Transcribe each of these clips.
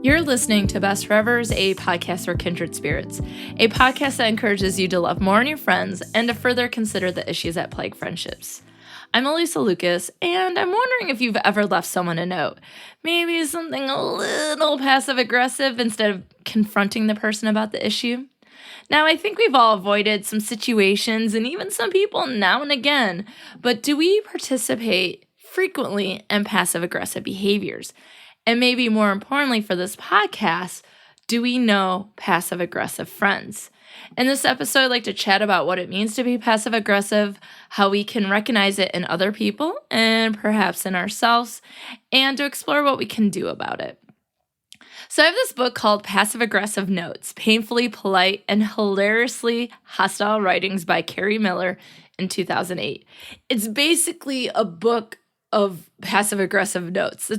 You're listening to Best Forevers, a podcast for kindred spirits, a podcast that encourages you to love more in your friends and to further consider the issues that plague friendships. I'm Alysa Lucas, and I'm wondering if you've ever left someone a note. Maybe something a little passive-aggressive instead of confronting the person about the issue. Now, I think we've all avoided some situations and even some people now and again, but do we participate frequently in passive-aggressive behaviors? And maybe more importantly for this podcast, do we know passive-aggressive friends? In this episode, I'd like to chat about what it means to be passive-aggressive, how we can recognize it in other people and perhaps in ourselves, and to explore what we can do about it. So I have this book called Passive-Aggressive Notes, Painfully Polite and Hilariously Hostile Writings by Carrie Miller in 2008. It's basically a book of passive-aggressive notes.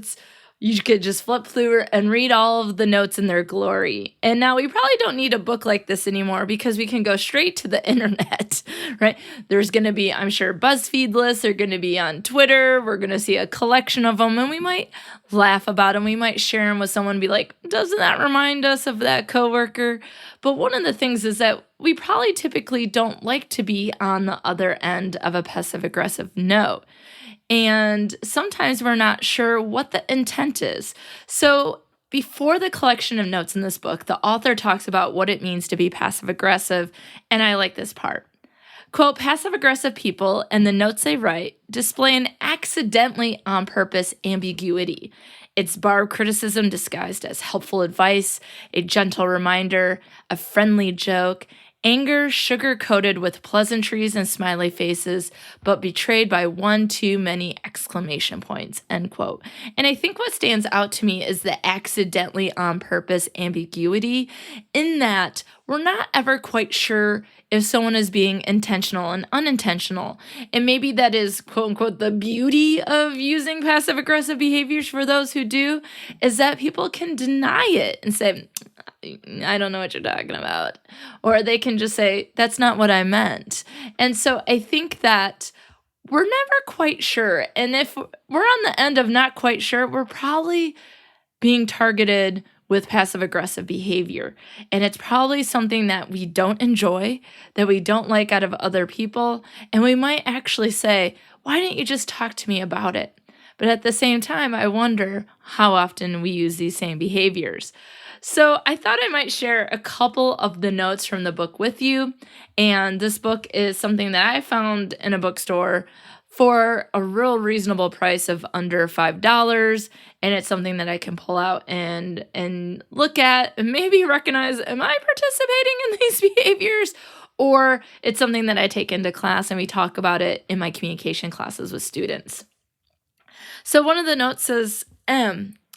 You could just flip through and read all of the notes in their glory. And now we probably don't need a book like this anymore because we can go straight to the internet, right? There's going to be, I'm sure, BuzzFeed lists. They're going to be on Twitter. We're going to see a collection of them, and we might laugh about them. We might share them with someone and be like, doesn't that remind us of that coworker? But one of the things is that we probably typically don't like to be on the other end of a passive-aggressive note. And sometimes we're not sure what the intent is. So before the collection of notes in this book, the author talks about what it means to be passive-aggressive, and I like this part. Quote, passive-aggressive people and the notes they write display an accidentally on purpose ambiguity. It's barbed criticism disguised as helpful advice, a gentle reminder, a friendly joke, anger sugar-coated with pleasantries and smiley faces, but betrayed by one too many exclamation points, end quote. And I think what stands out to me is the accidentally on purpose ambiguity in that we're not ever quite sure if someone is being intentional and unintentional. And maybe that is, quote unquote, the beauty of using passive aggressive behaviors for those who do, is that people can deny it and say, I don't know what you're talking about. Or they can just say, that's not what I meant. And so I think that we're never quite sure. And if we're on the end of not quite sure, we're probably being targeted with passive-aggressive behavior. And it's probably something that we don't enjoy, that we don't like out of other people. And we might actually say, why didn't you just talk to me about it? But at the same time, I wonder how often we use these same behaviors. So I thought I might share a couple of the notes from the book with you. And this book is something that I found in a bookstore for a real reasonable price of under $5. And it's something that I can pull out and look at and maybe recognize, am I participating in these behaviors? Or it's something that I take into class and we talk about it in my communication classes with students. So one of the notes says,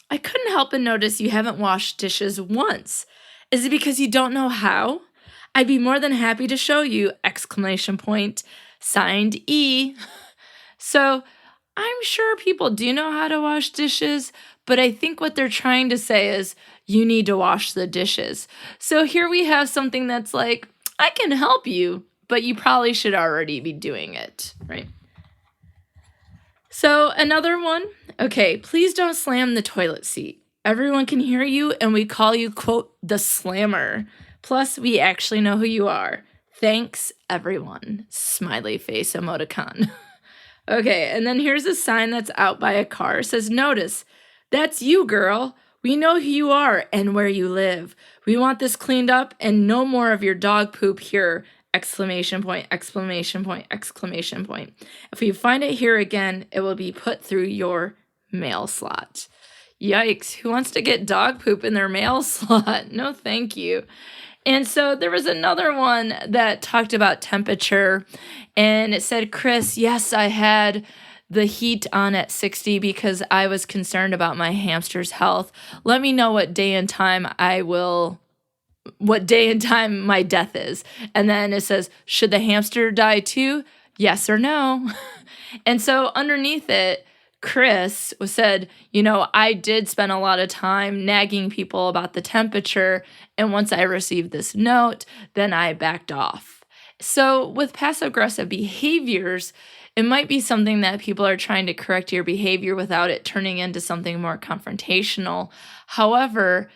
I couldn't help but notice you haven't washed dishes once. Is it because you don't know how? I'd be more than happy to show you! Exclamation point. Signed E. So I'm sure people do know how to wash dishes, but I think what they're trying to say is you need to wash the dishes. So here we have something that's like, I can help you, but you probably should already be doing it, right? So another one, okay, please don't slam the toilet seat. Everyone can hear you and we call you, quote, the slammer. Plus, we actually know who you are. Thanks, everyone. Smiley face emoticon. Okay, and then here's a sign that's out by a car. It says, notice, that's you, girl. We know who you are and where you live. We want this cleaned up and no more of your dog poop here. Exclamation point, exclamation point, exclamation point. If you find it here again, it will be put through your mail slot. Yikes, who wants to get dog poop in their mail slot? No, thank you. And so there was another one that talked about temperature, and it said, Chris, yes, I had the heat on at 60 because I was concerned about my hamster's health. Let me know what day and time my death is. And then it says, should the hamster die too? Yes or no? And so underneath it, Chris said, I did spend a lot of time nagging people about the temperature. And once I received this note, then I backed off. So with passive aggressive behaviors, it might be something that people are trying to correct your behavior without it turning into something more confrontational. However,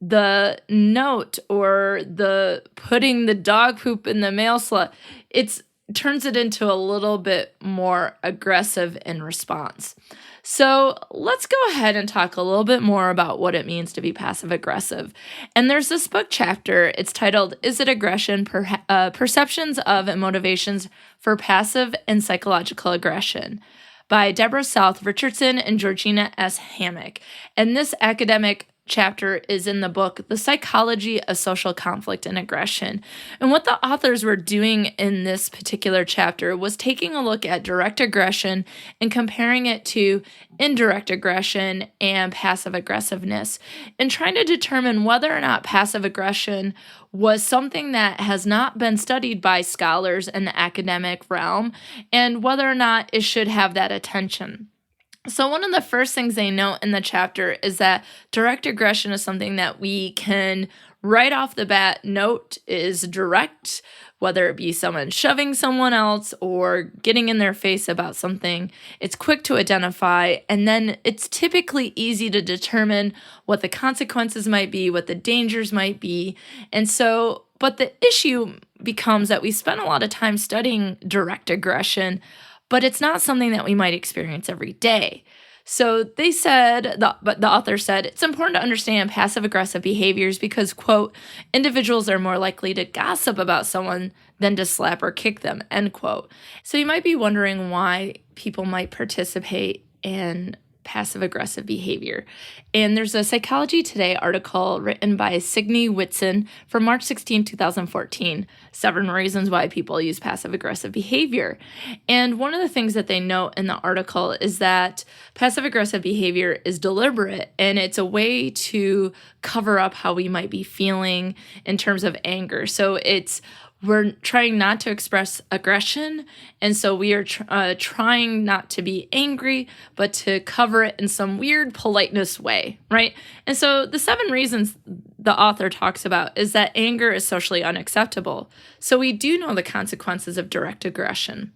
the note or the putting the dog poop in the mail slot, it's turns it into a little bit more aggressive in response. So let's go ahead and talk a little bit more about what it means to be passive aggressive. And there's this book chapter. It's titled "Is It Aggression? Perceptions of and Motivations for Passive and Psychological Aggression" by Deborah South Richardson and Georgina S. Hammock. And this academic chapter is in the book The Psychology of Social Conflict and Aggression. And what the authors were doing in this particular chapter was taking a look at direct aggression and comparing it to indirect aggression and passive aggressiveness, and trying to determine whether or not passive aggression was something that has not been studied by scholars in the academic realm, and whether or not it should have that attention. So one of the first things they note in the chapter is that direct aggression is something that we can right off the bat note is direct, whether it be someone shoving someone else or getting in their face about something. It's quick to identify, and then it's typically easy to determine what the consequences might be, what the dangers might be. And so, but the issue becomes that we spend a lot of time studying direct aggression, but it's not something that we might experience every day. So they said, but the author said, it's important to understand passive aggressive behaviors because, quote, individuals are more likely to gossip about someone than to slap or kick them, end quote. So you might be wondering why people might participate in passive aggressive behavior. And there's a Psychology Today article written by Signe Whitson from March 16, 2014, 7 reasons why people use passive aggressive behavior. And one of the things that they note in the article is that passive aggressive behavior is deliberate, and it's a way to cover up how we might be feeling in terms of anger. So we're trying not to express aggression, and so we are trying not to be angry, but to cover it in some weird politeness way, right? And so the 7 reasons the author talks about is that anger is socially unacceptable. So we do know the consequences of direct aggression,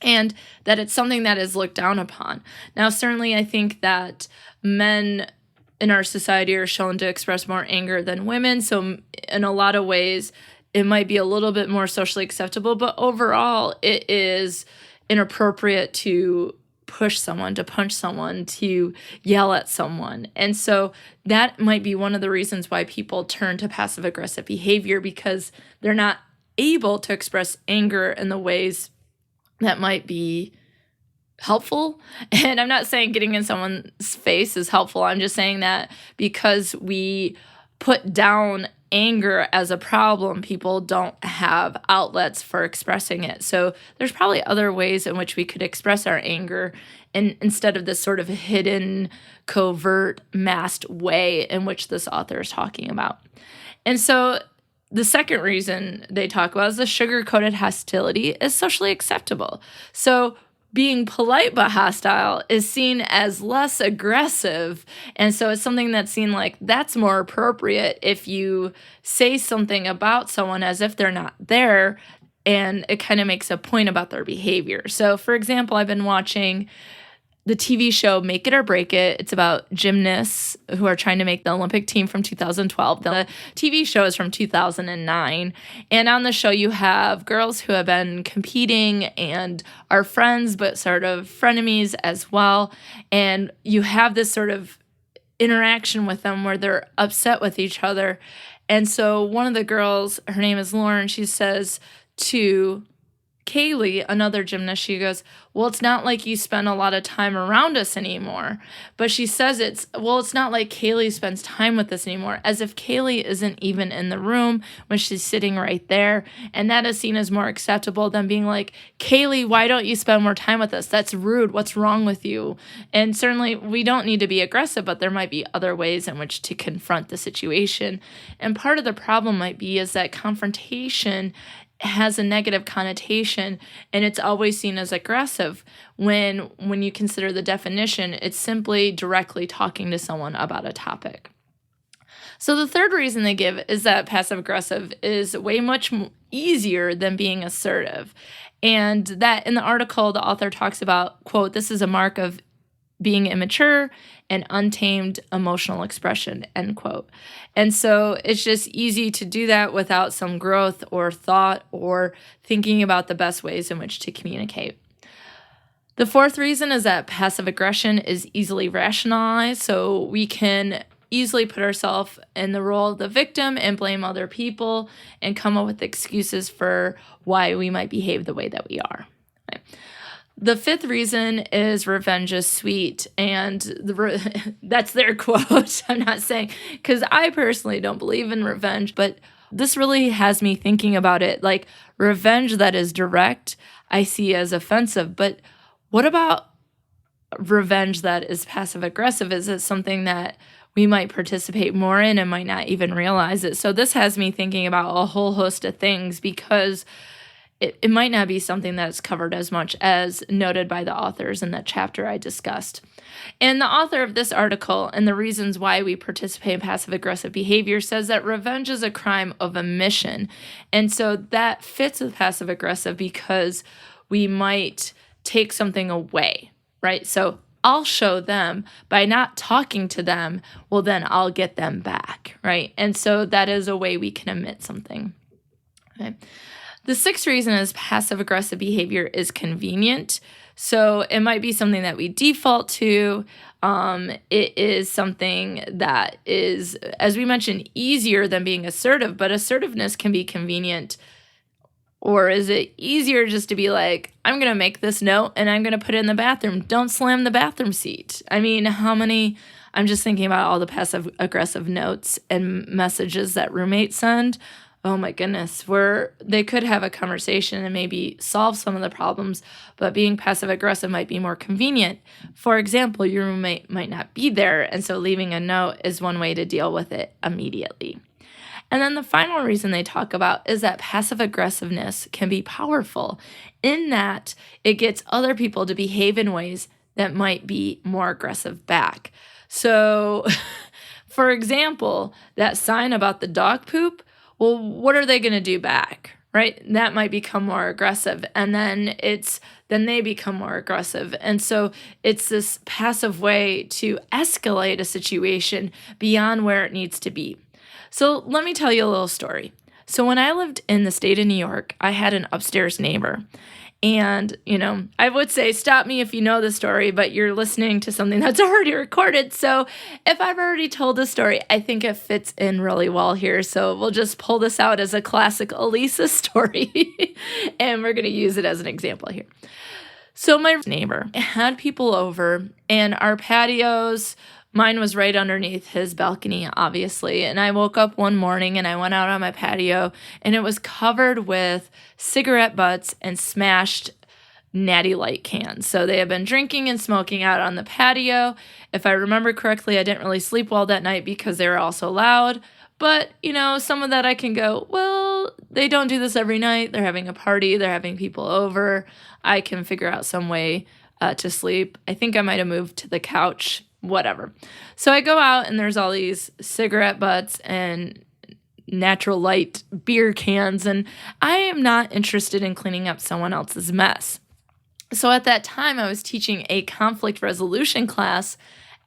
and that it's something that is looked down upon. Now, certainly I think that men in our society are shown to express more anger than women, so in a lot of ways, it might be a little bit more socially acceptable, but overall, it is inappropriate to push someone, to punch someone, to yell at someone. And so that might be one of the reasons why people turn to passive aggressive behavior, because they're not able to express anger in the ways that might be helpful. And I'm not saying getting in someone's face is helpful. I'm just saying that because we put down anger as a problem, people don't have outlets for expressing it. So there's probably other ways in which we could express our anger, and instead of this sort of hidden, covert, masked way in which this author is talking about. And so the second reason they talk about is the sugar-coated hostility is socially acceptable. So being polite but hostile is seen as less aggressive. And so it's something that's seen like that's more appropriate if you say something about someone as if they're not there, and it kind of makes a point about their behavior. So, for example, I've been watching the TV show Make It or Break It. It's about gymnasts who are trying to make the Olympic team from 2012. The TV show is from 2009. And on the show, you have girls who have been competing and are friends, but sort of frenemies as well. And you have this sort of interaction with them where they're upset with each other. And so one of the girls, her name is Lauren, she says to Kaylee, another gymnast, she goes, well, it's not like you spend a lot of time around us anymore. But she says it's not like Kaylee spends time with us anymore, as if Kaylee isn't even in the room when she's sitting right there. And that is seen as more acceptable than being like, Kaylee, why don't you spend more time with us? That's rude. What's wrong with you? And certainly we don't need to be aggressive, but there might be other ways in which to confront the situation. And part of the problem might be is that confrontation has a negative connotation, and it's always seen as aggressive when you consider the definition, it's simply directly talking to someone about a topic. So the third reason they give is that passive aggressive is way much easier than being assertive. And that in the article, the author talks about, quote, this is a mark of being immature and untamed emotional expression, end quote. And so it's just easy to do that without some growth or thought or thinking about the best ways in which to communicate. The fourth reason is that passive aggression is easily rationalized, so we can easily put ourselves in the role of the victim and blame other people and come up with excuses for why we might behave the way that we are. Right? The fifth reason is revenge is sweet, and that's their quote. I'm not saying, because I personally don't believe in revenge, but this really has me thinking about it. Like, revenge that is direct, I see as offensive, but what about revenge that is passive aggressive? Is it something that we might participate more in and might not even realize it? So this has me thinking about a whole host of things, because it might not be something that's covered as much as noted by the authors in that chapter I discussed. And the author of this article and the reasons why we participate in passive-aggressive behavior says that revenge is a crime of omission. And so that fits with passive-aggressive because we might take something away, right? So I'll show them by not talking to them, well, then I'll get them back, right? And so that is a way we can omit something. Okay. The sixth reason is passive-aggressive behavior is convenient. So it might be something that we default to. It is something that is, as we mentioned, easier than being assertive, but assertiveness can be convenient. Or is it easier just to be like, I'm going to make this note and I'm going to put it in the bathroom. Don't slam the bathroom seat. I mean, I'm just thinking about all the passive-aggressive notes and messages that roommates send. Oh my goodness, where they could have a conversation and maybe solve some of the problems, but being passive-aggressive might be more convenient. For example, your roommate might not be there, and so leaving a note is one way to deal with it immediately. And then the final reason they talk about is that passive-aggressiveness can be powerful in that it gets other people to behave in ways that might be more aggressive back. So, for example, that sign about the dog poop, well, what are they going to do back, right? That might become more aggressive, and then they become more aggressive. And so it's this passive way to escalate a situation beyond where it needs to be. So let me tell you a little story. So when I lived in the state of New York, I had an upstairs neighbor. And, I would say stop me if you know the story, but you're listening to something that's already recorded. So if I've already told the story, I think it fits in really well here. So we'll just pull this out as a classic Alysa story, and we're going to use it as an example here. So my neighbor had people over, and our patios, mine was right underneath his balcony, obviously. And I woke up one morning and I went out on my patio and it was covered with cigarette butts and smashed Natty Light cans. So they had been drinking and smoking out on the patio. If I remember correctly, I didn't really sleep well that night because they were all so loud. But, some of that I can go, well, they don't do this every night. They're having a party. They're having people over. I can figure out some way to sleep. I think I might have moved to the couch. Whatever. So I go out and there's all these cigarette butts and Natural Light beer cans, and I am not interested in cleaning up someone else's mess. So at that time, I was teaching a conflict resolution class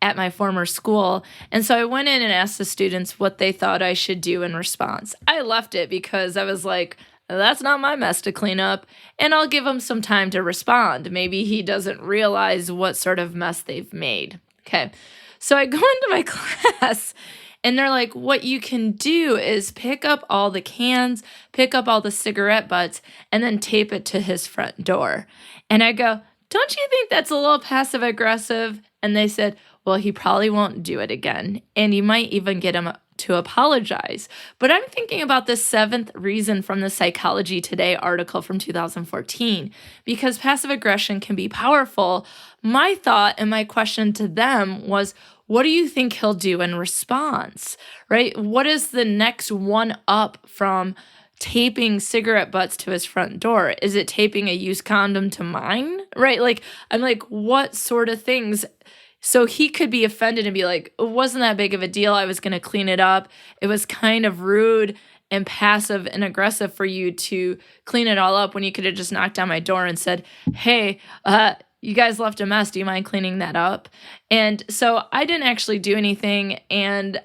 at my former school, and so I went in and asked the students what they thought I should do in response. I left it because I was like, that's not my mess to clean up, and I'll give him some time to respond. Maybe he doesn't realize what sort of mess they've made. Okay, so I go into my class and they're like, what you can do is pick up all the cans, pick up all the cigarette butts, and then tape it to his front door. And I go, don't you think that's a little passive aggressive? And they said, well, he probably won't do it again. And you might even get him to apologize. But I'm thinking about the seventh reason from the Psychology Today article from 2014, because passive aggression can be powerful. My thought and my question to them was, what do you think he'll do in response, right? What is the next one up from taping cigarette butts to his front door? Is it taping a used condom to mine, right? Like, I'm like, what sort of things? So he could be offended and be like, it wasn't that big of a deal. I was going to clean it up. It was kind of rude. and passive and aggressive for you to clean it all up when you could have just knocked on my door and said, hey, you guys left a mess. Do you mind cleaning that up? And so I didn't actually do anything. And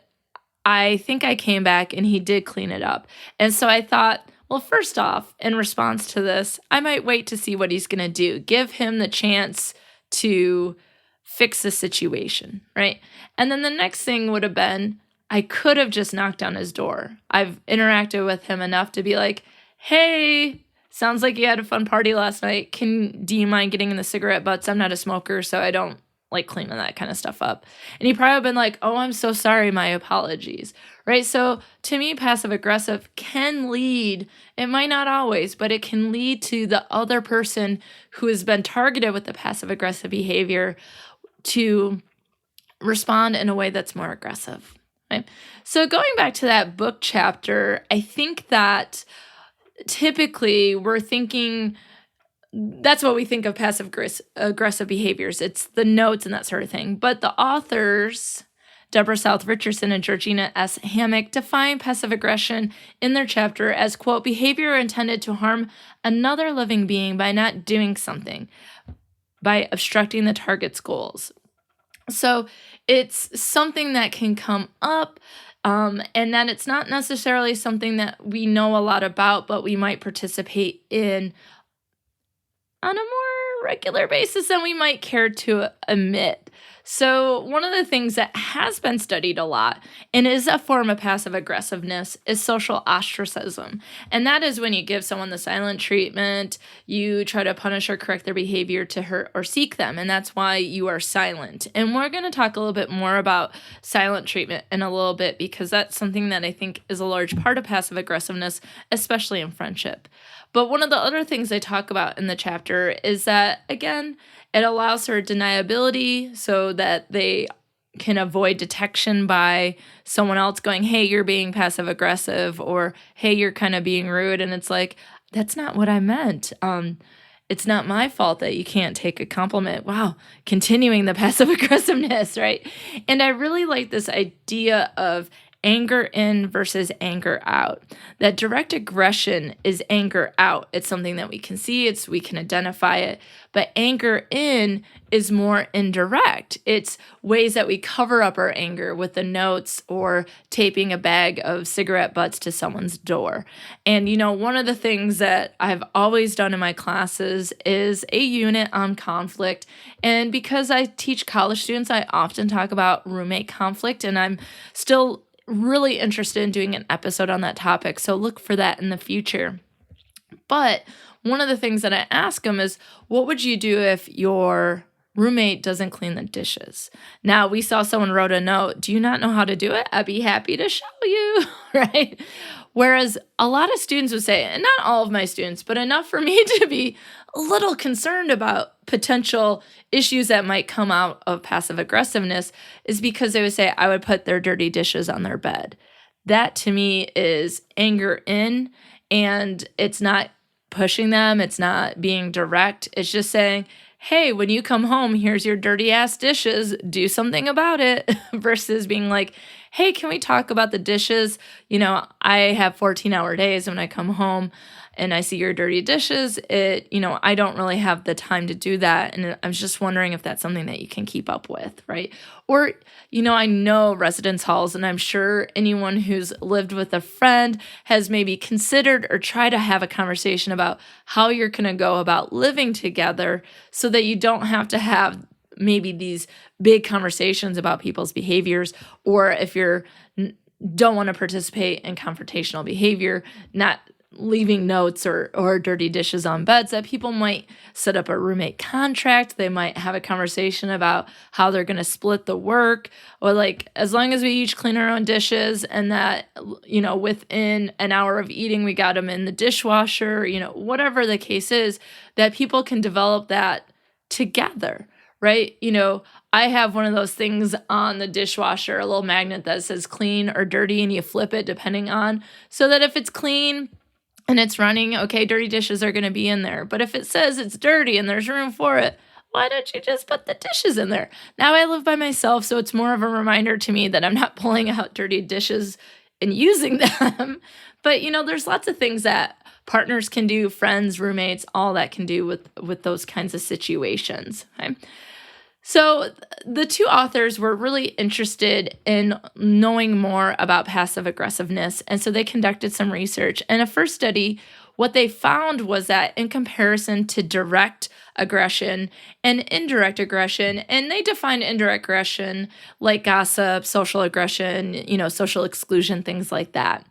I think I came back and he did clean it up. And so I thought, well, first off, in response to this, I might wait to see what he's going to do. Give him the chance to fix the situation, right? And then the next thing would have been, I could have just knocked on his door. I've interacted with him enough to be like, hey, sounds like you had a fun party last night. Do you mind getting in the cigarette butts? I'm not a smoker, so I don't like cleaning that kind of stuff up. And he probably been like, oh, I'm so sorry, my apologies, right? So to me, passive aggressive can lead, it might not always, but it can lead to the other person who has been targeted with the passive aggressive behavior to respond in a way that's more aggressive, right? So going back to that book chapter, I think that typically we're thinking, that's what we think of passive aggressive behaviors. It's the notes and that sort of thing. But the authors, Deborah South Richardson and Georgina S. Hammack, define passive aggression in their chapter as, quote, behavior intended to harm another living being by not doing something, by obstructing the target's goals. So it's something that can come up, and then it's not necessarily something that we know a lot about, but we might participate in on a more regular basis than we might care to admit. So one of the things that has been studied a lot and is a form of passive aggressiveness is social ostracism. And that is when you give someone the silent treatment, you try to punish or correct their behavior to hurt or seek them, and that's why you are silent. And we're going to talk a little bit more about silent treatment in a little bit, because that's something that I think is a large part of passive aggressiveness, especially in friendship. But one of the other things I talk about in the chapter is that, again, it allows for deniability so that they can avoid detection by someone else going, hey, you're being passive aggressive, or hey, you're kind of being rude. And it's like, that's not what I meant. It's not my fault that you can't take a compliment. Wow, continuing the passive aggressiveness, right? And I really like this idea of anger in versus anger out. That direct aggression is anger out. It's something that we can see, we can identify it. But anger in is more indirect. It's ways that we cover up our anger with the notes or taping a bag of cigarette butts to someone's door. And one of the things that I've always done in my classes is a unit on conflict. And because I teach college students, I often talk about roommate conflict, and I'm still really interested in doing an episode on that topic, so look for that in the future. But one of the things that I ask them is, what would you do if your roommate doesn't clean the dishes? Now, we saw someone wrote a note, do you not know how to do it? I'd be happy to show you, right? Whereas a lot of students would say, and not all of my students, but enough for me to be a little concerned about potential issues that might come out of passive aggressiveness, is because they would say, I would put their dirty dishes on their bed. That to me is anger in, and it's not pushing them. It's not being direct. It's just saying, hey, when you come home, here's your dirty ass dishes. Do something about it, versus being like, hey, can we talk about the dishes? I have 14-hour days. When I come home and I see your dirty dishes, I don't really have the time to do that. And I'm just wondering if that's something that you can keep up with, right? Or, I know residence halls, and I'm sure anyone who's lived with a friend has maybe considered or tried to have a conversation about how you're going to go about living together so that you don't have to have maybe these big conversations about people's behaviors, or if you're don't want to participate in confrontational behavior, not leaving notes or dirty dishes on beds, that people might set up a roommate contract. They might have a conversation about how they're going to split the work, or like, as long as we each clean our own dishes, and that, within an hour of eating, we got them in the dishwasher, whatever the case is, that people can develop that together. Right? I have one of those things on the dishwasher, a little magnet that says clean or dirty, and you flip it depending on, so that if it's clean and it's running, okay, dirty dishes are going to be in there. But if it says it's dirty and there's room for it, why don't you just put the dishes in there? Now I live by myself, so it's more of a reminder to me that I'm not pulling out dirty dishes and using them. But, there's lots of things that partners can do, friends, roommates, all that can do with those kinds of situations. Okay? So the two authors were really interested in knowing more about passive aggressiveness, and so they conducted some research. And a first study, what they found was that in comparison to direct aggression and indirect aggression, and they define indirect aggression like gossip, social aggression, social exclusion, things like that.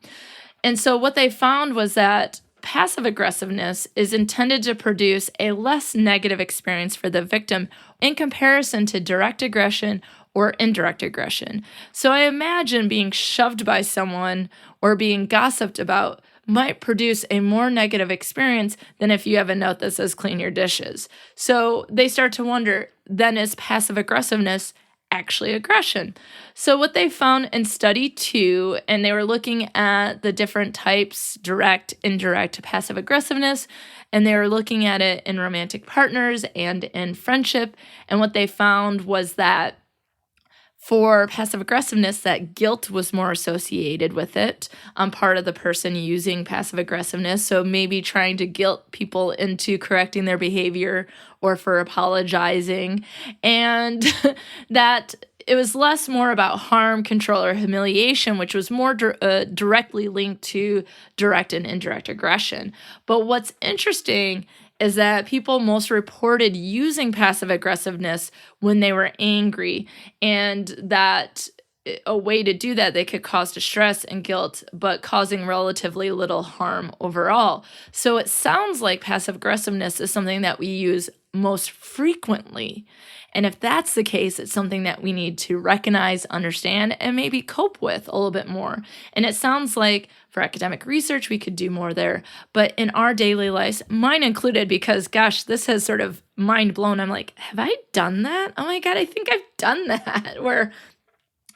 And so what they found was that passive aggressiveness is intended to produce a less negative experience for the victim in comparison to direct aggression or indirect aggression. So I imagine being shoved by someone or being gossiped about might produce a more negative experience than if you have a note that says clean your dishes. So they start to wonder, then is passive aggressiveness actually aggression? So what they found in study 2, and they were looking at the different types, direct, indirect, passive aggressiveness, and they were looking at it in romantic partners and in friendship. And what they found was that for passive aggressiveness, that guilt was more associated with it on part of the person using passive aggressiveness. So maybe trying to guilt people into correcting their behavior or for apologizing. And that it was less more about harm, control, or humiliation, which was more directly linked to direct and indirect aggression. But what's interesting is that people most reported using passive aggressiveness when they were angry, and that a way to do that, they could cause distress and guilt, but causing relatively little harm overall. So it sounds like passive aggressiveness is something that we use most frequently. And if that's the case, it's something that we need to recognize, understand, and maybe cope with a little bit more. And it sounds like for academic research, we could do more there. But in our daily lives, mine included, because gosh, this has sort of mind blown. I'm like, have I done that? Oh my God, I think I've done that. Where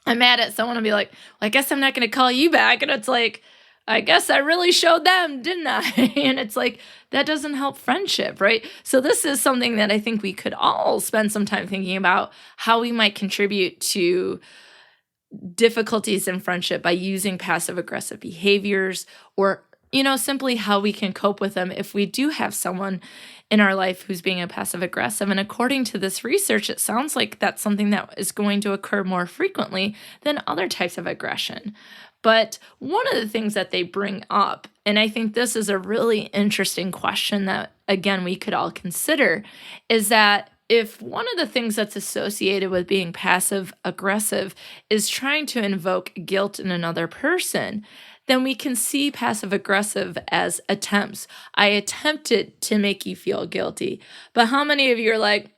I'm mad at someone and be like, well, I guess I'm not going to call you back. And it's like, I guess I really showed them, didn't I? And it's like, that doesn't help friendship, right? So this is something that I think we could all spend some time thinking about how we might contribute to difficulties in friendship by using passive aggressive behaviors, or, simply how we can cope with them if we do have someone in our life who's being a passive aggressive. And according to this research, it sounds like that's something that is going to occur more frequently than other types of aggression. But one of the things that they bring up, and I think this is a really interesting question that, again, we could all consider, is that if one of the things that's associated with being passive aggressive is trying to invoke guilt in another person, then we can see passive aggressive as attempts. I attempted to make you feel guilty. But how many of you are like,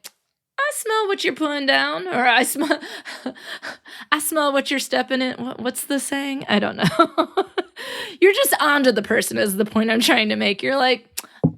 I smell what you're putting down, or I smell what you're stepping in. What's the saying? I don't know. You're just onto the person is the point I'm trying to make. You're like,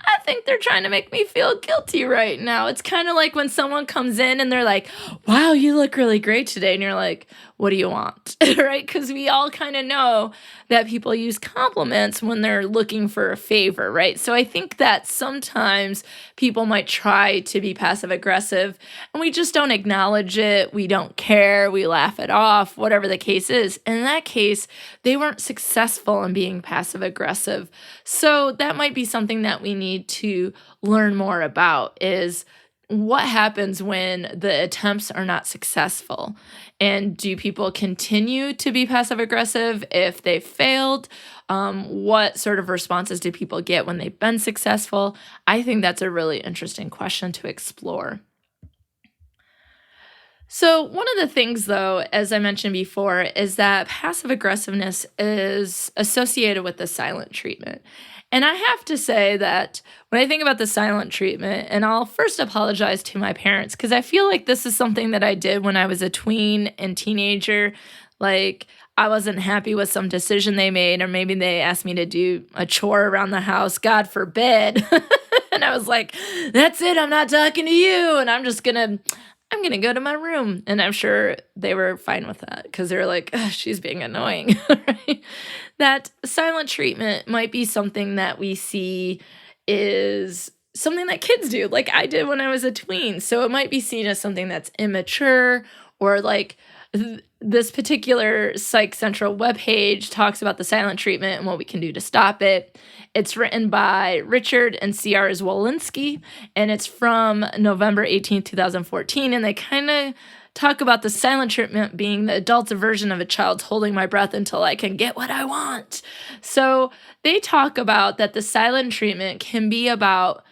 I think they're trying to make me feel guilty right now. It's kind of like when someone comes in and they're like, wow, you look really great today. And you're like, what do you want? Right? Because we all kind of know that people use compliments when they're looking for a favor, right? So I think that sometimes people might try to be passive aggressive and we just don't acknowledge it. We don't care. We laugh it off, whatever the case is. In that case, they weren't successful in being passive aggressive. So that might be something that we need to learn more about, is what happens when the attempts are not successful? And do people continue to be passive aggressive if they failed? What sort of responses do people get when they've been successful? I think that's a really interesting question to explore. So one of the things, though, as I mentioned before, is that passive aggressiveness is associated with the silent treatment. And I have to say that when I think about the silent treatment, and I'll first apologize to my parents, because I feel like this is something that I did when I was a tween and teenager. Like, I wasn't happy with some decision they made, or maybe they asked me to do a chore around the house, God forbid. And I was like, that's it, I'm not talking to you, and I'm going to go to my room. And I'm sure they were fine with that, because they were like, she's being annoying, right? That silent treatment might be something that we see is something that kids do, like I did when I was a tween. So it might be seen as something that's immature, or like This particular Psych Central webpage talks about the silent treatment and what we can do to stop it. It's written by Richard and C.R. Zwolinski, and it's from November 18th, 2014, and they kind of talk about the silent treatment being the adult's version of a child's holding my breath until I can get what I want. So they talk about that the silent treatment can be about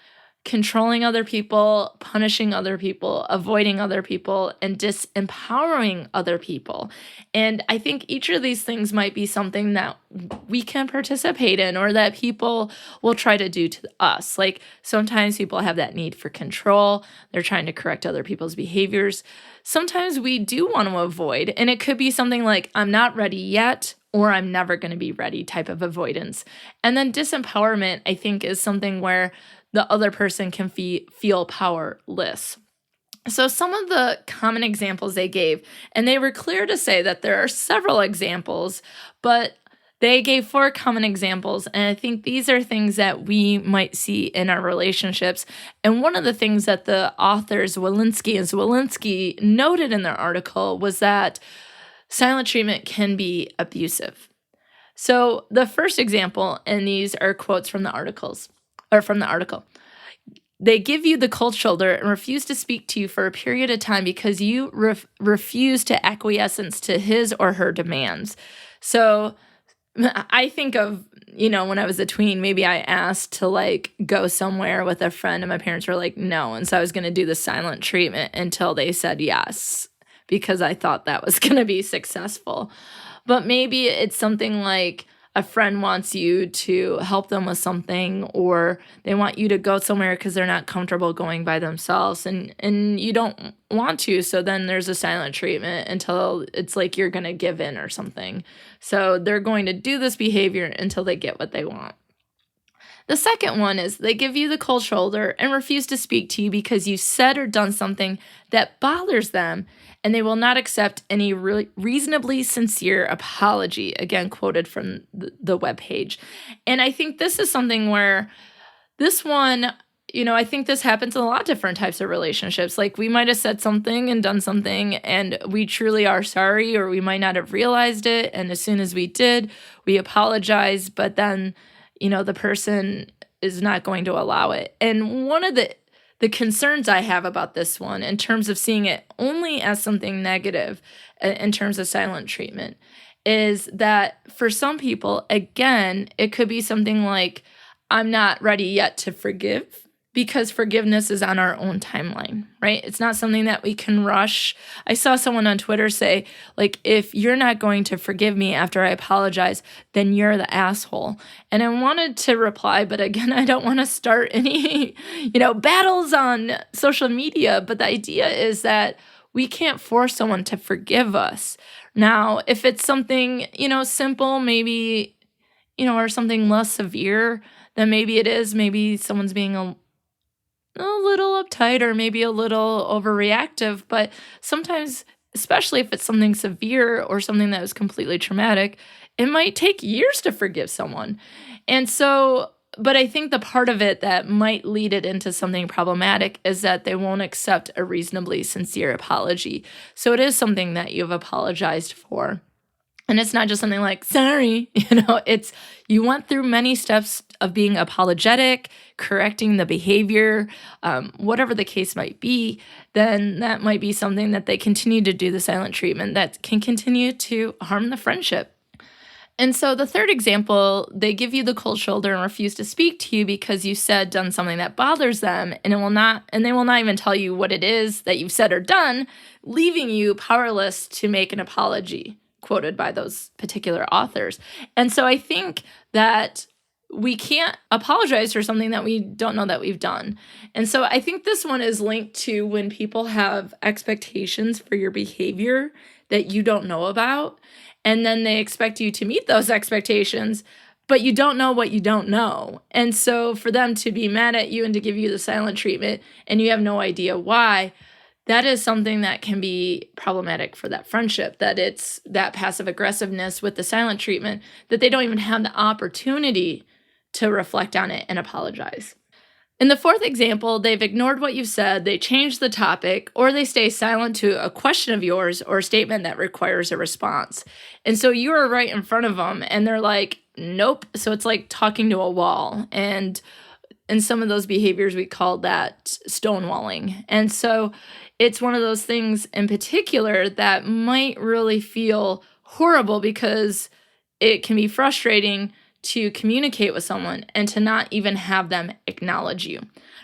controlling other people, punishing other people, avoiding other people, and disempowering other people. And I think each of these things might be something that we can participate in or that people will try to do to us. Like sometimes people have that need for control. They're trying to correct other people's behaviors. Sometimes we do want to avoid, and it could be something like, I'm not ready yet, or I'm never going to be ready type of avoidance. And then disempowerment, I think, is something where the other person can feel powerless. So some of the common examples they gave, and they were clear to say that there are several examples, but they gave 4 common examples, and I think these are things that we might see in our relationships. And one of the things that the authors Walensky and Zwolinski noted in their article was that silent treatment can be abusive. So the first example, and these are quotes from the article. They give you the cold shoulder and refuse to speak to you for a period of time because you refuse to acquiescence to his or her demands. So I think of, when I was a tween, maybe I asked to go somewhere with a friend and my parents were like, no. And so I was going to do the silent treatment until they said yes, because I thought that was going to be successful. But maybe it's something like a friend wants you to help them with something, or they want you to go somewhere because they're not comfortable going by themselves, and you don't want to. So then there's a silent treatment until it's like you're going to give in or something. So they're going to do this behavior until they get what they want. The second one is they give you the cold shoulder and refuse to speak to you because you said or done something that bothers them, and they will not accept any reasonably sincere apology, again, quoted from the webpage. And I think this is something where this one, I think this happens in a lot of different types of relationships. Like we might have said something and done something, and we truly are sorry, or we might not have realized it. And as soon as we did, we apologize, but then the person is not going to allow it. And one of the concerns I have about this one, in terms of seeing it only as something negative in terms of silent treatment, is that for some people, again, it could be something like, I'm not ready yet to forgive, because forgiveness is on our own timeline, right? It's not something that we can rush. I saw someone on Twitter say, if you're not going to forgive me after I apologize, then you're the asshole. And I wanted to reply, but again, I don't want to start any, battles on social media. But the idea is that we can't force someone to forgive us. Now, if it's something, simple, maybe, or something less severe, then maybe it is. Maybe someone's being a little uptight or maybe a little overreactive, but sometimes, especially if it's something severe or something that was completely traumatic, it might take years to forgive someone. And so, but I think the part of it that might lead it into something problematic is that they won't accept a reasonably sincere apology. So it is something that you've apologized for. And it's not just something like, sorry, it's you went through many steps of being apologetic, correcting the behavior, whatever the case might be, then that might be something that they continue to do the silent treatment that can continue to harm the friendship. And so the third example, they give you the cold shoulder and refuse to speak to you because you said, done something that bothers them, and they will not even tell you what it is that you've said or done, leaving you powerless to make an apology, quoted by those particular authors. And so I think that we can't apologize for something that we don't know that we've done. And so I think this one is linked to when people have expectations for your behavior that you don't know about, and then they expect you to meet those expectations, but you don't know what you don't know. And so for them to be mad at you and to give you the silent treatment and you have no idea why, that is something that can be problematic for that friendship, that it's that passive aggressiveness with the silent treatment, that they don't even have the opportunity to reflect on it and apologize. In the fourth example, they've ignored what you've said, they changed the topic, or they stay silent to a question of yours or a statement that requires a response. And so you are right in front of them and they're like, nope. So it's like talking to a wall. And in some of those behaviors, we call that stonewalling. And so it's one of those things in particular that might really feel horrible because it can be frustrating to communicate with someone and to not even have them acknowledge you,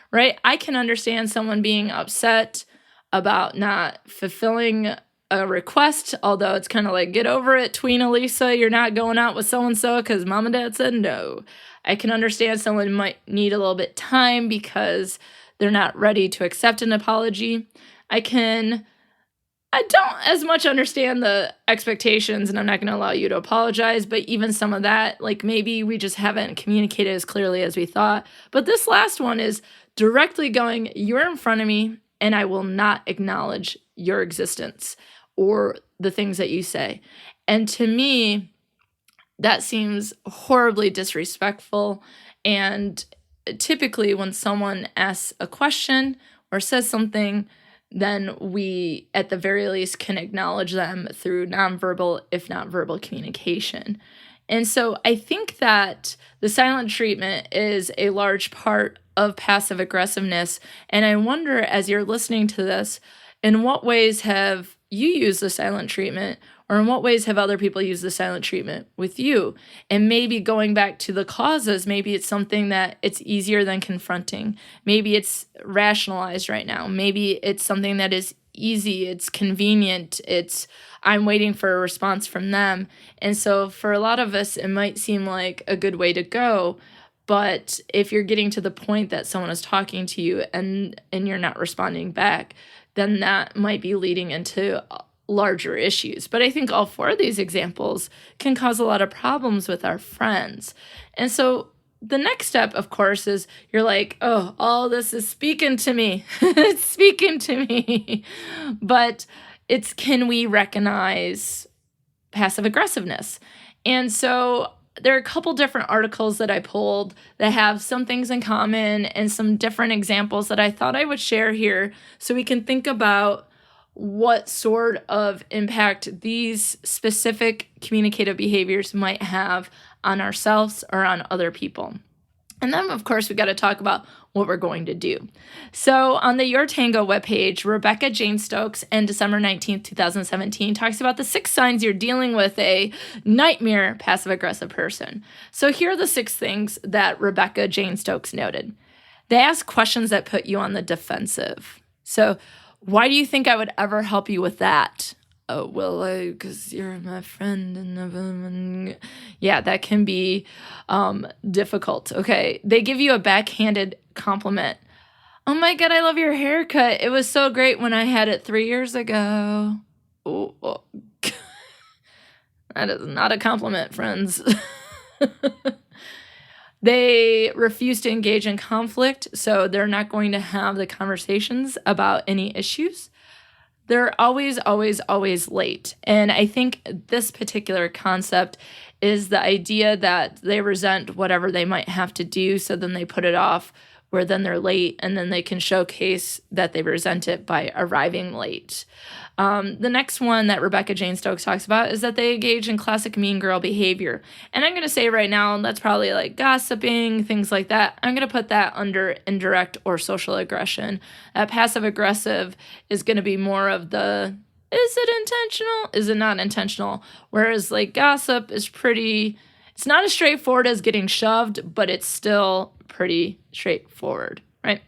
right? I can understand someone being upset about not fulfilling a request, although it's kind of like, get over it, tween Alysa, you're not going out with so-and-so because mom and dad said no. I can understand someone might need a little bit time because they're not ready to accept an apology. I don't as much understand the expectations, and I'm not going to allow you to apologize, but even some of that, like maybe we just haven't communicated as clearly as we thought. But this last one is directly going, you're in front of me, and I will not acknowledge your existence or the things that you say. And to me, that seems horribly disrespectful. And typically when someone asks a question or says something, then we, at the very least, can acknowledge them through nonverbal, if not verbal communication. And so I think that the silent treatment is a large part of passive aggressiveness. And I wonder, as you're listening to this, in what ways have you used the silent treatment, or in what ways have other people used the silent treatment with you? And maybe going back to the causes, maybe it's something that it's easier than confronting. Maybe it's rationalized right now. Maybe it's something that is easy, it's convenient, I'm waiting for a response from them. And so for a lot of us, it might seem like a good way to go. But if you're getting to the point that someone is talking to you and you're not responding back, then that might be leading into larger issues. But I think all four of these examples can cause a lot of problems with our friends. And so the next step, of course, is you're like, oh, all this is speaking to me. It's speaking to me. But it's, can we recognize passive aggressiveness? And so there are a couple different articles that I pulled that have some things in common and some different examples that I thought I would share here so we can think about what sort of impact these specific communicative behaviors might have on ourselves or on other people. And then, of course, we got to talk about what we're going to do. So on the Your Tango webpage, Rebecca Jane Stokes in December 19th, 2017 talks about the 6 signs you're dealing with a nightmare passive-aggressive person. So here are the 6 things that Rebecca Jane Stokes noted. They ask questions that put you on the defensive. So why do you think I would ever help you with that? Oh, well, because you're my friend. And yeah, that can be difficult. Okay, they give you a backhanded compliment. Oh my God, I love your haircut. It was so great when I had it 3 years ago. Oh. That is not a compliment, friends. They refuse to engage in conflict, so they're not going to have the conversations about any issues. They're always, always, always late. And I think this particular concept is the idea that they resent whatever they might have to do, so then they put it off, where then they're late, and then they can showcase that they resent it by arriving late. The next one that Rebecca Jane Stokes talks about is that they engage in classic mean girl behavior. And I'm going to say right now, that's probably like gossiping, things like that. I'm going to put that under indirect or social aggression. Passive aggressive is going to be more of the, is it intentional? Is it not intentional? Whereas like gossip is pretty, it's not as straightforward as getting shoved, but it's still pretty straightforward, right?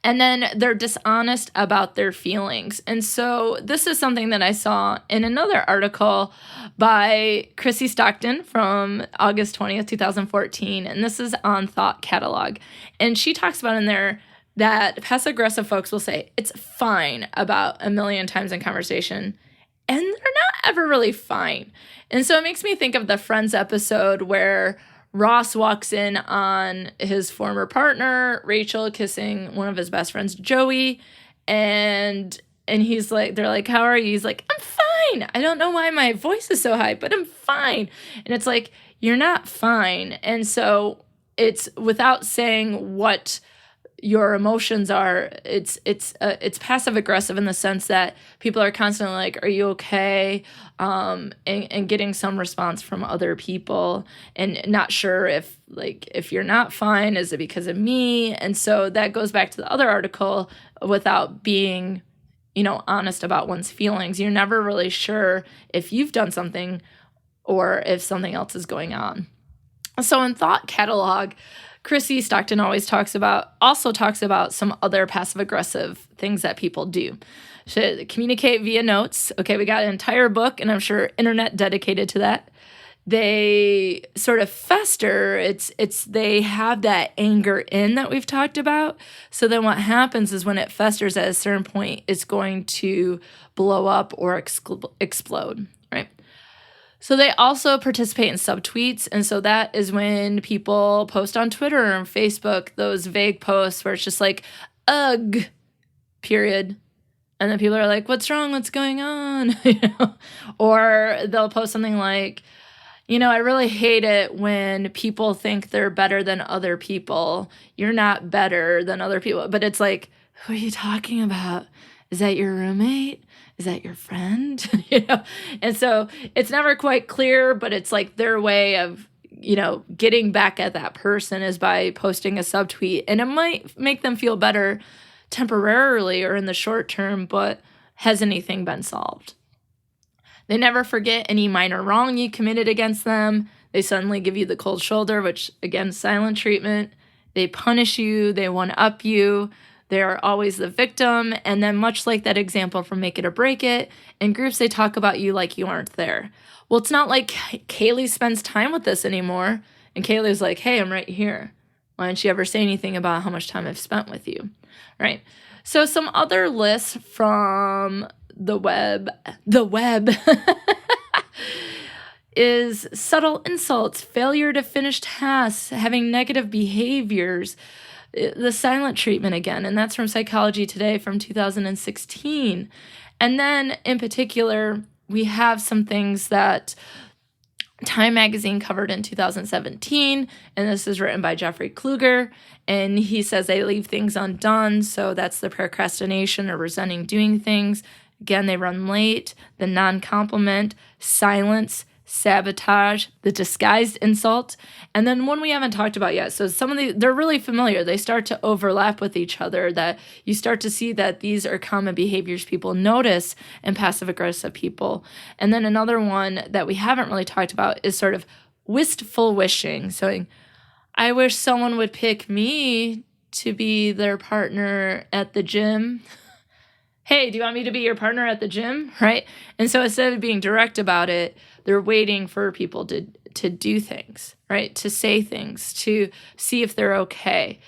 And then they're dishonest about their feelings. And so this is something that I saw in another article by Chrissy Stockton from August 20th, 2014. And this is on Thought Catalog. And she talks about in there that passive-aggressive folks will say, it's fine about 1 million times in conversation. And they're not ever really fine. And so it makes me think of the Friends episode where Ross walks in on his former partner, Rachel, kissing one of his best friends, Joey, and he's like, they're like, how are you? He's like, I'm fine. I don't know why my voice is so high, but I'm fine. And it's like, you're not fine. And so it's without saying what your emotions are, it's passive aggressive in the sense that people are constantly like, are you okay? And getting some response from other people and not sure if you're not fine, is it because of me? And so that goes back to the other article, without being, honest about one's feelings. You're never really sure if you've done something or if something else is going on. So in Thought Catalog, Chrissy Stockton also talks about some other passive-aggressive things that people do. Should communicate via notes. Okay, we got an entire book, and I'm sure internet dedicated to that. They sort of fester. They have that anger in that we've talked about. So then what happens is when it festers at a certain point, it's going to blow up or explode, right? So they also participate in subtweets, and so that is when people post on Twitter and Facebook those vague posts where it's just like, ugh, period. And then people are like, what's wrong? What's going on? Or they'll post something like, I really hate it when people think they're better than other people. You're not better than other people. But it's like, who are you talking about? Is that your roommate? Is that your friend? And so it's never quite clear, but it's like their way of, getting back at that person is by posting a subtweet. And it might make them feel better temporarily or in the short term, but has anything been solved? They never forget any minor wrong you committed against them. They suddenly give you the cold shoulder, which, again, silent treatment. They punish you. They one-up you. They're always the victim. And then much like that example from Make It or Break It, in groups they talk about you like you aren't there. Well, it's not like Kaylee spends time with this anymore. And Kaylee's like, hey, I'm right here. Why didn't you ever say anything about how much time I've spent with you? Right? So some other lists from the web is subtle insults, failure to finish tasks, having negative behaviors, the silent treatment again, and that's from Psychology Today from 2016. And then in particular, we have some things that Time Magazine covered in 2017, and this is written by Jeffrey Kluger, and he says they leave things undone, so that's the procrastination or resenting doing things. Again, they run late, the non-compliment, silence, sabotage, the disguised insult, and then one we haven't talked about yet. So some of they're really familiar. They start to overlap with each other, that you start to see that these are common behaviors people notice in passive-aggressive people. And then another one that we haven't really talked about is sort of wistful wishing. So I wish someone would pick me to be their partner at the gym. Hey, do you want me to be your partner at the gym? Right? And so instead of being direct about it, they're waiting for people to do things, right? To say things, to see if they're okay,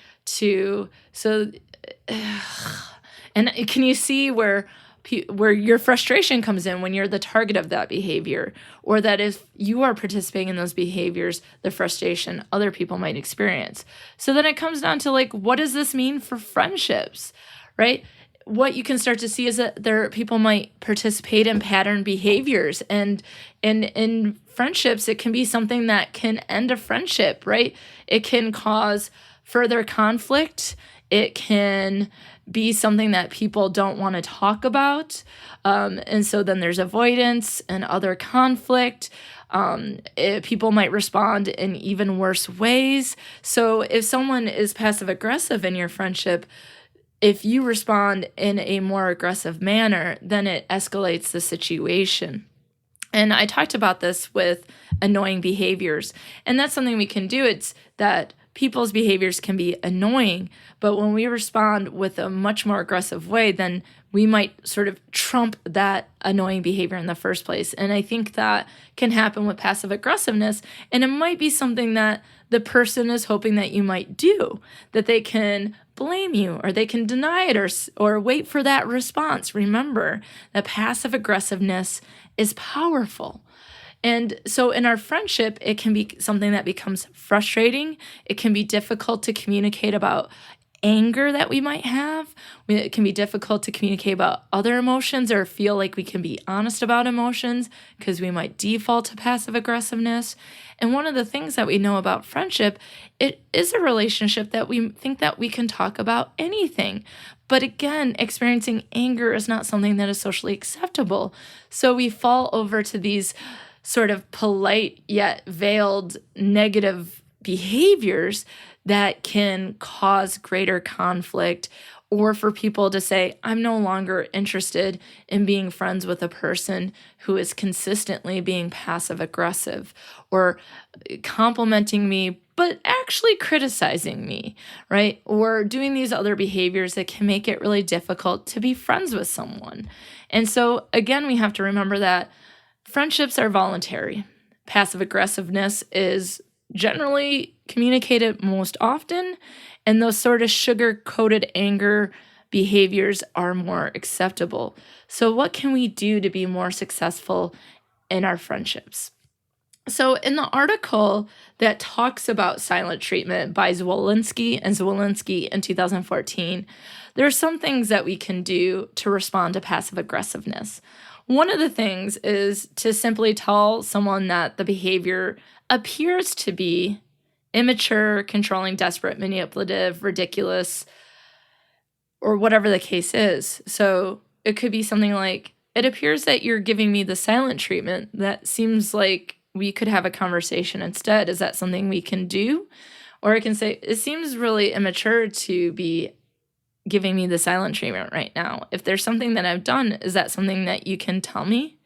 and can you see where your frustration comes in when you're the target of that behavior, or that if you are participating in those behaviors, the frustration other people might experience. So then it comes down to like, what does this mean for friendships, right? What you can start to see is that people might participate in pattern behaviors, and in friendships, it can be something that can end a friendship, right? It can cause further conflict. It can be something that people don't want to talk about. And so then there's avoidance and other conflict. People might respond in even worse ways. So if someone is passive aggressive in your friendship, if you respond in a more aggressive manner, then it escalates the situation. And I talked about this with annoying behaviors, and that's something we can do. It's that people's behaviors can be annoying, but when we respond with a much more aggressive way, then we might sort of trump that annoying behavior in the first place. And I think that can happen with passive aggressiveness, and it might be something that the person is hoping that you might do, that they can blame you or they can deny it or wait for that response. Remember that passive aggressiveness is powerful. And so in our friendship, it can be something that becomes frustrating. It can be difficult to communicate about anger that we might have. It can be difficult to communicate about other emotions or feel like we can be honest about emotions because we might default to passive aggressiveness. And one of the things that we know about friendship, it is a relationship that we think that we can talk about anything. But again, experiencing anger is not something that is socially acceptable. So we fall over to these sort of polite yet veiled negative behaviors that can cause greater conflict, or for people to say, I'm no longer interested in being friends with a person who is consistently being passive aggressive or complimenting me, but actually criticizing me, right? Or doing these other behaviors that can make it really difficult to be friends with someone. And so, again, we have to remember that friendships are voluntary. Passive aggressiveness is generally communicated most often, and those sort of sugar-coated anger behaviors are more acceptable. So what can we do to be more successful in our friendships? So in the article that talks about silent treatment by Zwolinski in 2014, there are some things that we can do to respond to passive aggressiveness. One of the things is to simply tell someone that the behavior appears to be immature, controlling, desperate, manipulative, ridiculous, or whatever the case is. So it could be something like, it appears that you're giving me the silent treatment. That seems like we could have a conversation instead. Is that something we can do? Or I can say, it seems really immature to be giving me the silent treatment right now. If there's something that I've done, is that something that you can tell me?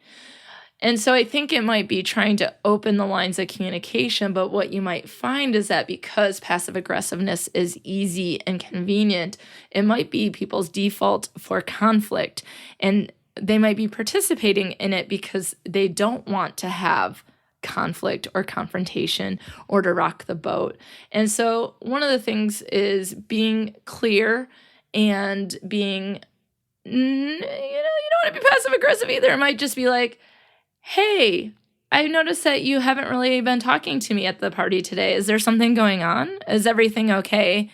And so I think it might be trying to open the lines of communication, but what you might find is that because passive aggressiveness is easy and convenient, it might be people's default for conflict, and they might be participating in it because they don't want to have conflict or confrontation or to rock the boat. And so one of the things is being clear and being, you don't want to be passive aggressive either. It might just be like, hey, I noticed that you haven't really been talking to me at the party today. Is there something going on? Is everything okay?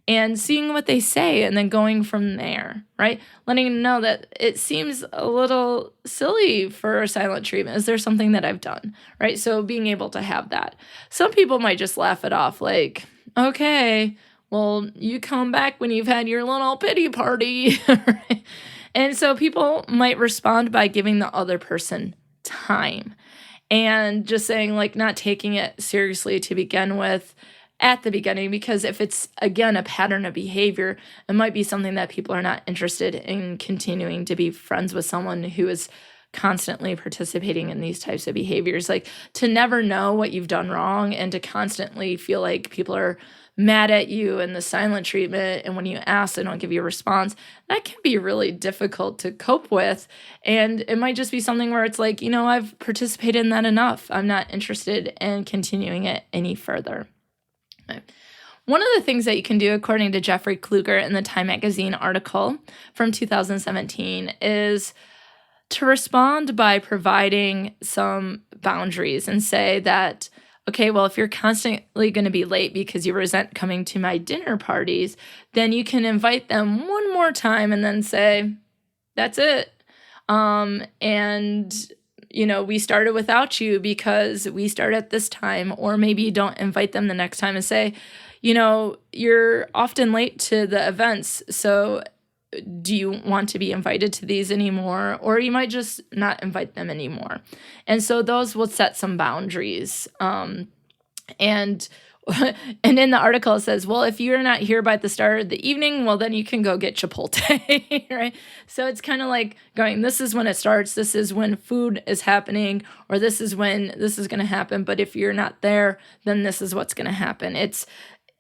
And seeing what they say and then going from there, right? Letting them know that it seems a little silly for a silent treatment. Is there something that I've done, right? So being able to have that. Some people might just laugh it off like, okay, well, you come back when you've had your little pity party. Right? And so people might respond by giving the other person time and just saying, like, not taking it seriously to begin with at the beginning, because if it's, again, a pattern of behavior, it might be something that people are not interested in continuing to be friends with someone who is constantly participating in these types of behaviors. Like, to never know what you've done wrong and to constantly feel like people are mad at you and the silent treatment, and when you ask, they don't give you a response, that can be really difficult to cope with. And it might just be something where it's like, I've participated in that enough. I'm not interested in continuing it any further. Okay. One of the things that you can do, according to Jeffrey Kluger in the Time Magazine article from 2017, is to respond by providing some boundaries and say that, okay, well, if you're constantly going to be late because you resent coming to my dinner parties, then you can invite them one more time and then say, that's it. We started without you because we start at this time. Or maybe you don't invite them the next time and say, you're often late to the events, so do you want to be invited to these anymore? Or you might just not invite them anymore. And so those will set some boundaries. And in the article it says, well, if you're not here by the start of the evening, well, then you can go get Chipotle, right? So it's kind of like going, this is when it starts, this is when food is happening, or this is when this is going to happen. But if you're not there, then this is what's going to happen. It's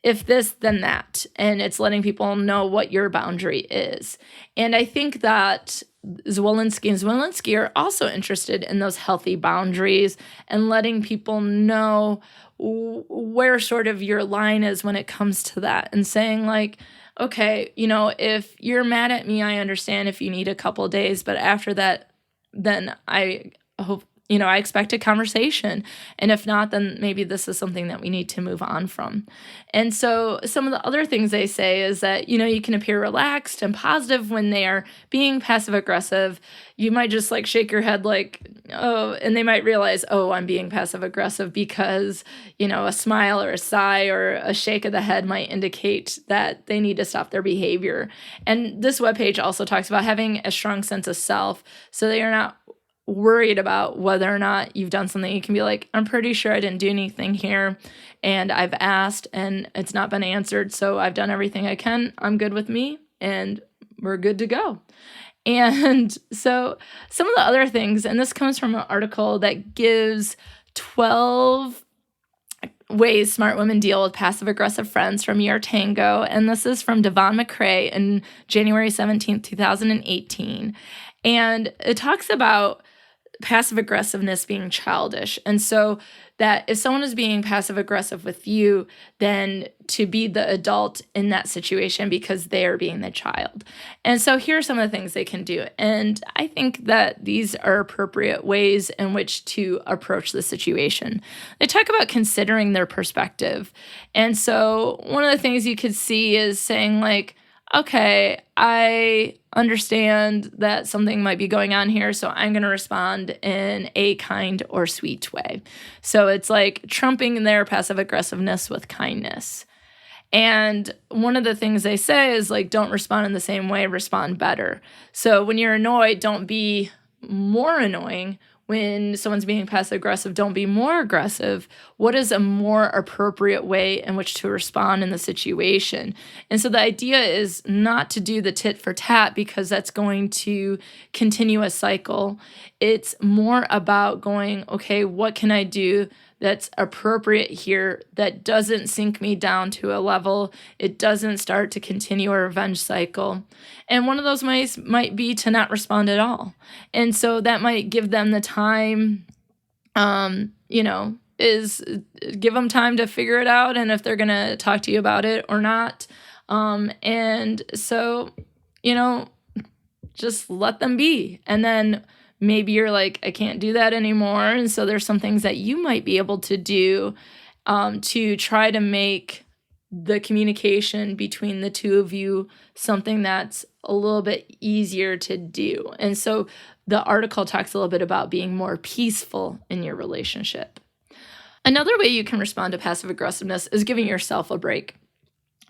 if this, then that. And it's letting people know what your boundary is. And I think that Zwolinski are also interested in those healthy boundaries and letting people know where sort of your line is when it comes to that, and saying like, okay, if you're mad at me, I understand if you need a couple days, but after that, then I hope I expect a conversation. And if not, then maybe this is something that we need to move on from. And so some of the other things they say is that, you can appear relaxed and positive when they are being passive aggressive. You might just like shake your head like, oh, and they might realize, oh, I'm being passive aggressive because, a smile or a sigh or a shake of the head might indicate that they need to stop their behavior. And this webpage also talks about having a strong sense of self, so they are not worried about whether or not you've done something. You can be like, I'm pretty sure I didn't do anything here, and I've asked and it's not been answered, so I've done everything I can. I'm good with me and we're good to go. And so some of the other things, and this comes from an article that gives 12 ways smart women deal with passive aggressive friends from Your Tango, and this is from Devon McCrae in January 17th, 2018. And it talks about passive aggressiveness being childish. And so that if someone is being passive aggressive with you, then to be the adult in that situation because they are being the child. And so here are some of the things they can do. And I think that these are appropriate ways in which to approach the situation. They talk about considering their perspective. And so one of the things you could see is saying like, okay, I understand that something might be going on here, so I'm going to respond in a kind or sweet way. So it's like trumping their passive aggressiveness with kindness. And one of the things they say is like, don't respond in the same way, respond better. So when you're annoyed, don't be more annoying. When someone's being passive aggressive, don't be more aggressive. What is a more appropriate way in which to respond in the situation? And so the idea is not to do the tit for tat because that's going to continue a cycle. It's more about going, okay, what can I do that's appropriate here that doesn't sink me down to a level, it doesn't start to continue a revenge cycle. And one of those ways might be to not respond at all. And so that might give them the time, is give them time to figure it out and if they're going to talk to you about it or not. And so, just let them be. And then maybe you're like, I can't do that anymore. And so there's some things that you might be able to do to try to make the communication between the two of you something that's a little bit easier to do. And so the article talks a little bit about being more peaceful in your relationship. Another way you can respond to passive aggressiveness is giving yourself a break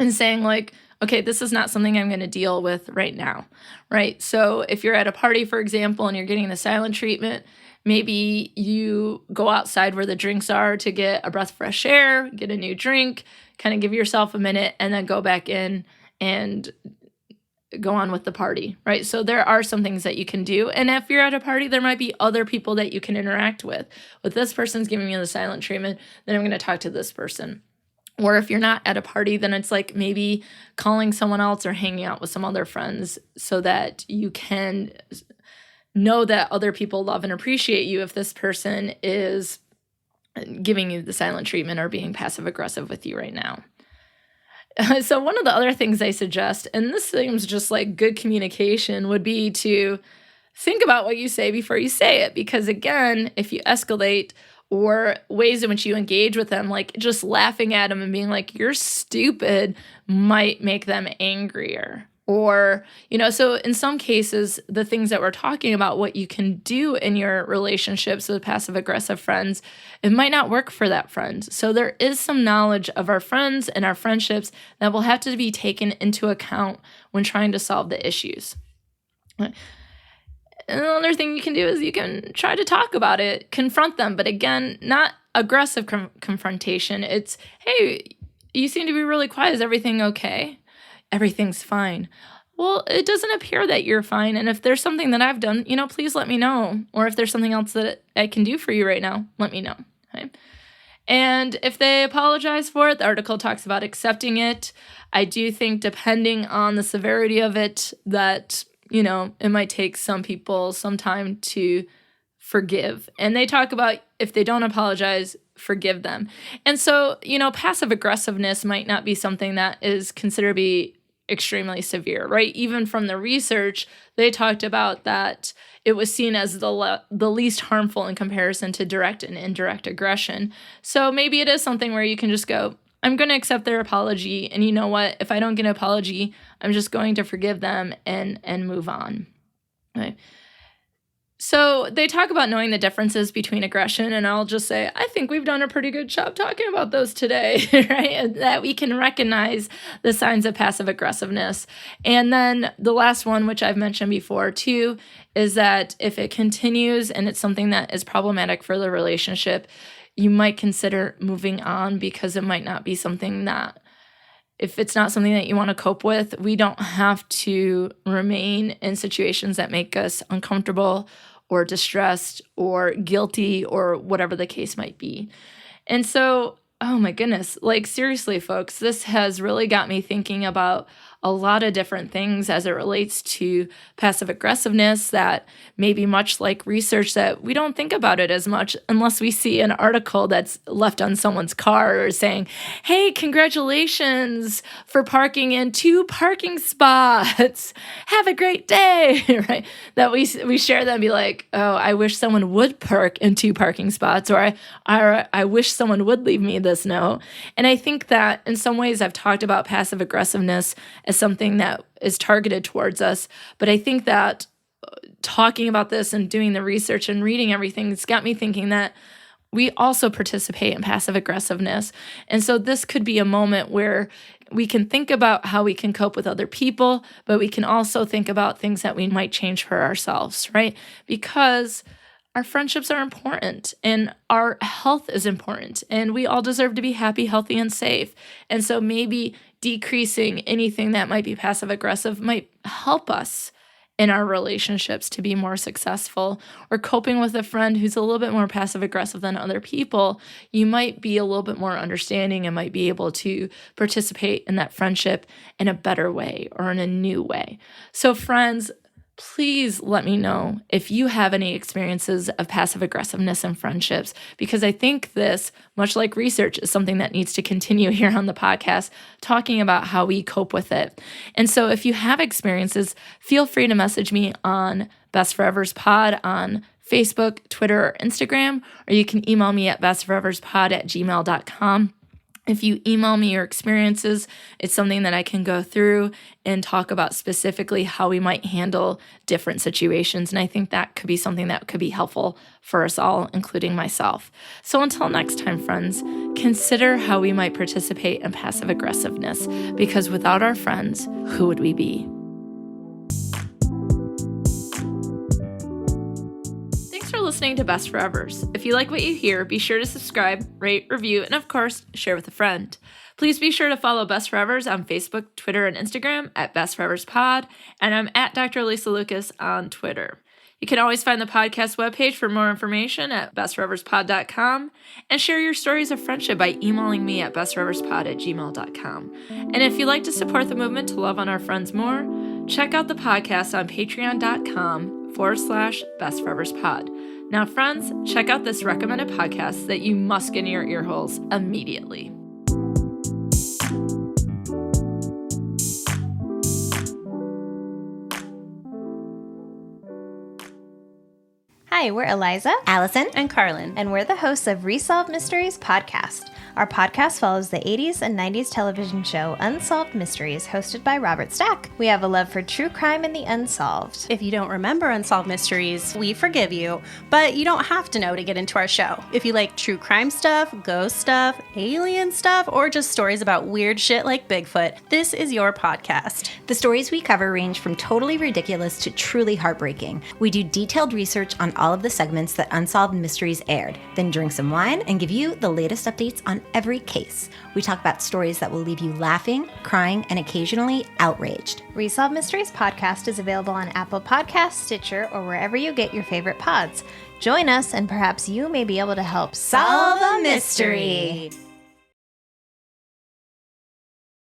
and saying like, okay, this is not something I'm going to deal with right now, right? So if you're at a party, for example, and you're getting the silent treatment, maybe you go outside where the drinks are to get a breath of fresh air, get a new drink, kind of give yourself a minute, and then go back in and go on with the party, right? So there are some things that you can do. And if you're at a party, there might be other people that you can interact with. With this person's giving you the silent treatment, then I'm going to talk to this person. Or if you're not at a party, then it's like maybe calling someone else or hanging out with some other friends so that you can know that other people love and appreciate you if this person is giving you the silent treatment or being passive aggressive with you right now. So one of the other things I suggest, and this seems just like good communication, would be to think about what you say before you say it. Because again, if you escalate, or ways in which you engage with them, like just laughing at them and being like, you're stupid, might make them angrier. Or, so in some cases, the things that we're talking about, what you can do in your relationships with passive aggressive friends, it might not work for that friend. So there is some knowledge of our friends and our friendships that will have to be taken into account when trying to solve the issues. And another thing you can do is you can try to talk about it, confront them. But again, not aggressive confrontation. It's, hey, you seem to be really quiet. Is everything okay? Everything's fine. Well, it doesn't appear that you're fine. And if there's something that I've done, please let me know. Or if there's something else that I can do for you right now, let me know. Okay? And if they apologize for it, the article talks about accepting it. I do think depending on the severity of it, that it might take some people some time to forgive. And they talk about if they don't apologize, forgive them. And so, passive aggressiveness might not be something that is considered to be extremely severe, right? Even from the research, they talked about that it was seen as the least harmful in comparison to direct and indirect aggression. So maybe it is something where you can just go, I'm going to accept their apology. And you know what? If I don't get an apology, I'm just going to forgive them and move on. Right? So they talk about knowing the differences between aggression, and I'll just say, I think we've done a pretty good job talking about those today, right? And that we can recognize the signs of passive aggressiveness. And then the last one, which I've mentioned before too, is that if it continues and it's something that is problematic for the relationship, you might consider moving on, because it might not be something that, if it's not something that you want to cope with, we don't have to remain in situations that make us uncomfortable or distressed or guilty or whatever the case might be. And so, oh my goodness, like seriously, folks, this has really got me thinking about a lot of different things as it relates to passive aggressiveness, that maybe much like research, that we don't think about it as much unless we see an article that's left on someone's car or saying, hey, congratulations for parking in 2 parking spots. Have a great day, right? That we share that and be like, oh, I wish someone would park in 2 parking spots, or I wish someone would leave me this note. And I think that in some ways I've talked about passive aggressiveness as something that is targeted towards us. But I think that talking about this and doing the research and reading everything, it's got me thinking that we also participate in passive aggressiveness. And so this could be a moment where we can think about how we can cope with other people, but we can also think about things that we might change for ourselves, right? Because our friendships are important and our health is important, and we all deserve to be happy, healthy, and safe. And so maybe decreasing anything that might be passive aggressive might help us in our relationships to be more successful. Or coping with a friend who's a little bit more passive aggressive than other people, you might be a little bit more understanding and might be able to participate in that friendship in a better way or in a new way. So friends, please let me know if you have any experiences of passive aggressiveness in friendships, because I think this, much like research, is something that needs to continue here on the podcast, talking about how we cope with it. And so if you have experiences, feel free to message me on Best Forevers Pod on Facebook, Twitter, or Instagram, or you can email me at bestforeverspod@gmail.com. If you email me your experiences, it's something that I can go through and talk about specifically how we might handle different situations. And I think that could be something that could be helpful for us all, including myself. So until next time, friends, consider how we might participate in passive aggressiveness, because without our friends, who would we be? Listening to Best Forevers. If you like what you hear, be sure to subscribe, rate, review, and of course, share with a friend. Please be sure to follow Best Forevers on Facebook, Twitter, and Instagram at Best Forevers Pod, and I'm at Dr. Alysa Lucas on Twitter. You can always find the podcast webpage for more information at bestforeverspod.com, and share your stories of friendship by emailing me at bestforeverspod@gmail.com. And if you'd like to support the movement to love on our friends more, check out the podcast on patreon.com/bestforeverspod. Now, friends, check out this recommended podcast that you must get in your ear holes immediately. Hi, we're Alysa, Allison, and Carlin, and we're the hosts of Resolved Mysteries podcast. Our podcast follows the 80s and 90s television show Unsolved Mysteries, hosted by Robert Stack. We have a love for true crime and the unsolved. If you don't remember Unsolved Mysteries, we forgive you, but you don't have to know to get into our show. If you like true crime stuff, ghost stuff, alien stuff, or just stories about weird shit like Bigfoot, this is your podcast. The stories we cover range from totally ridiculous to truly heartbreaking. We do detailed research on all of the segments that Unsolved Mysteries aired, then drink some wine and give you the latest updates on every case. We talk about stories that will leave you laughing, crying, and occasionally outraged. Resolved Mysteries podcast is available on Apple Podcasts, Stitcher, or wherever you get your favorite pods. Join us and perhaps you may be able to help solve a mystery.